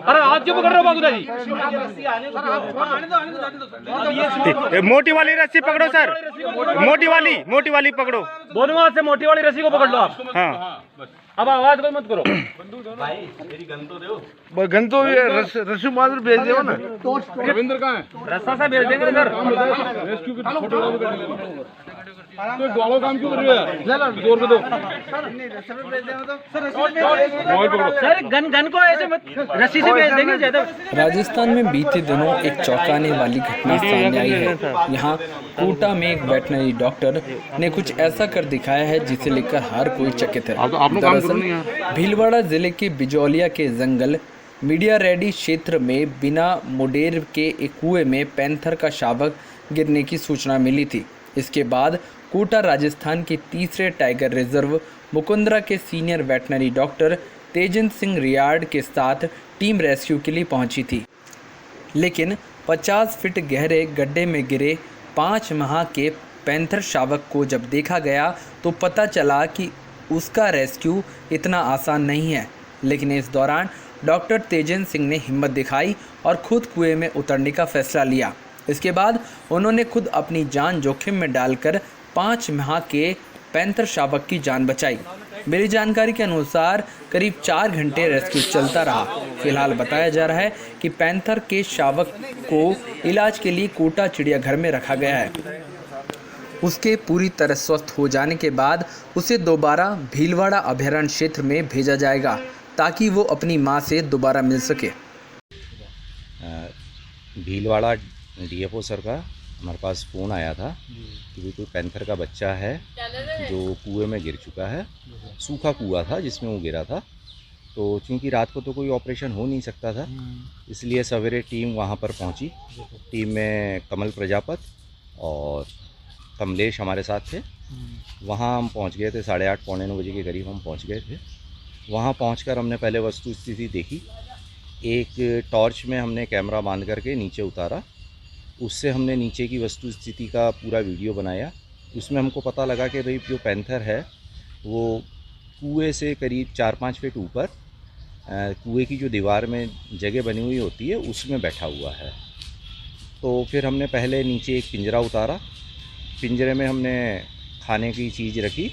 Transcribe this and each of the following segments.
अरे हाथ क्यों पकड़ रहे हो बाबूदा जी? मोटी वाली रस्सी पकड़ो सर, मोटी वाली पकड़ो। दोनों हाथ से मोटी वाली रस्सी को पकड़ लो आप। हाँ अब आवाज कोई मत करो। भाई मेरी गन तो दो। गन तो रस्सी माधुर भेज दो ना। रविंद्र कहाँ है? रस्सा से भेज देंगे सर। रेस्क्यू की फोटो तो डॉलो काम क्यों कर रहे हो यार? जोर पे दो सर। गन को ऐसे मत, रस्सी से भेज देंगे ज्यादा। राजस्थान में बीते दिनों एक चौंकाने वाली घटना सामने आई है। यहाँ कोटा में एक वेटनरी डॉक्टर ने कुछ ऐसा कर दिखाया है जिसे लेकर हर कोई चकित है। दरअसल भीलवाड़ा जिले के बिजौलिया के जंगल मीडिया रेडी क्षेत्र में बिना मुडेर के एक कुएं में पैंथर का शावक गिरने की सूचना मिली थी। इसके बाद कोटा राजस्थान के तीसरे टाइगर रिजर्व मुकुंदरा के सीनियर वेटनरी डॉक्टर तेजन सिंह रियाड़ के साथ टीम रेस्क्यू के लिए पहुंची थी, लेकिन 50 फीट गहरे गड्ढे में गिरे 5 माह के पैंथर शावक को जब देखा गया तो पता चला कि उसका रेस्क्यू इतना आसान नहीं है। लेकिन इस दौरान डॉक्टर तेजन सिंह ने हिम्मत दिखाई और खुद कुएं में उतरने का फैसला लिया। इसके बाद उन्होंने खुद अपनी जान जोखिम में डालकर 5 माह के पैंथर शावक की जान बचाई। मेरी जानकारी के अनुसार करीब 4 घंटे रेस्क्यू चलता रहा। फिलहाल बताया जा रहा है कि पैंथर के शावक को इलाज के लिए कोटा चिड़ियाघर में रखा गया है। उसके पूरी तरह स्वस्थ हो जाने के बाद उसे दोबारा भीलवाड़ा अभयारण्य क्षेत्र में भेजा जाएगा ताकि वो अपनी मां से दोबारा मिल सके। भीलवाड़ा डीएफओ सर का हमारे पास फ़ोन आया था कि कोई पैंथर का बच्चा है जो कुएं में गिर चुका है। सूखा कुआं था जिसमें वो गिरा था। तो क्योंकि रात को तो कोई ऑपरेशन हो नहीं सकता था, इसलिए सवेरे टीम वहाँ पर पहुँची। टीम में कमल प्रजापत और कमलेश हमारे साथ थे। वहाँ हम पहुँच गए थे 8:30 पौने 9 बजे के करीब हम पहुँच गए थे। वहाँ पहुँचकर हमने पहले वस्तु स्थिति देखी। एक टॉर्च में हमने कैमरा बांध करके नीचे उतारा। उससे हमने नीचे की वस्तु स्थिति का पूरा वीडियो बनाया। उसमें हमको पता लगा कि भाई जो पैंथर है वो कुएं से करीब 4-5 फीट ऊपर कुएं की जो दीवार में जगह बनी हुई होती है उसमें बैठा हुआ है। तो फिर हमने पहले नीचे एक पिंजरा उतारा। पिंजरे में हमने खाने की चीज़ रखी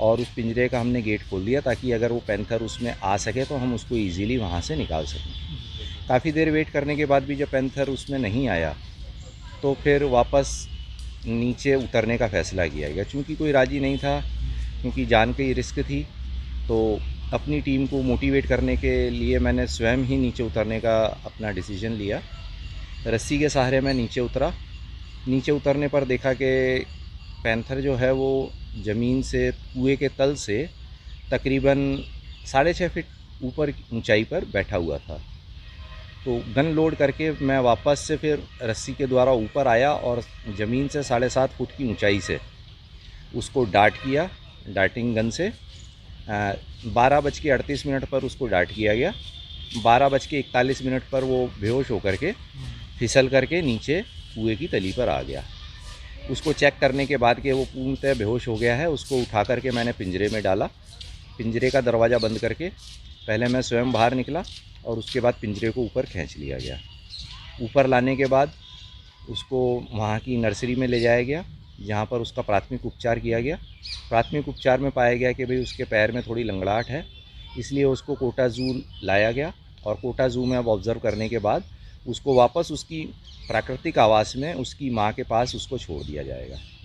और उस पिंजरे का हमने गेट खोल दिया ताकि अगर वो पैंथर उसमें आ सके तो हम उसको ईज़िली वहाँ से निकाल सकें। काफ़ी देर वेट करने के बाद भी जब पैंथर उसमें नहीं आया तो फिर वापस नीचे उतरने का फ़ैसला किया गया। चूँकि कोई राज़ी नहीं था, क्योंकि जान की रिस्क थी, तो अपनी टीम को मोटिवेट करने के लिए मैंने स्वयं ही नीचे उतरने का अपना डिसीजन लिया। रस्सी के सहारे मैं नीचे उतरा। नीचे उतरने पर देखा कि पैंथर जो है वो ज़मीन से कुएं के तल से तकरीबन 6.5 फीट ऊपर ऊंचाई पर बैठा हुआ था। तो गन लोड करके मैं वापस से फिर रस्सी के द्वारा ऊपर आया और ज़मीन से 7.5 फुट की ऊंचाई से उसको डार्ट किया, डार्टिंग गन से। 12:38 पर उसको डार्ट किया गया। 12:41 पर वो बेहोश होकर के फिसल करके नीचे कुएं की तली पर आ गया। उसको चेक करने के बाद कि वो पूर्णतः बेहोश हो गया है, उसको उठा करके मैंने पिंजरे में डाला। पिंजरे का दरवाज़ा बंद करके पहले मैं स्वयं बाहर निकला और उसके बाद पिंजरे को ऊपर खींच लिया गया। ऊपर लाने के बाद उसको वहाँ की नर्सरी में ले जाया गया, जहाँ पर उसका प्राथमिक उपचार किया गया। प्राथमिक उपचार में पाया गया कि भाई उसके पैर में थोड़ी लंगड़ाहट है, इसलिए उसको कोटा ज़ू लाया गया और कोटा ज़ू में अब ऑब्ज़र्व करने के बाद उसको वापस उसकी प्राकृतिक आवास में उसकी माँ के पास उसको छोड़ दिया जाएगा।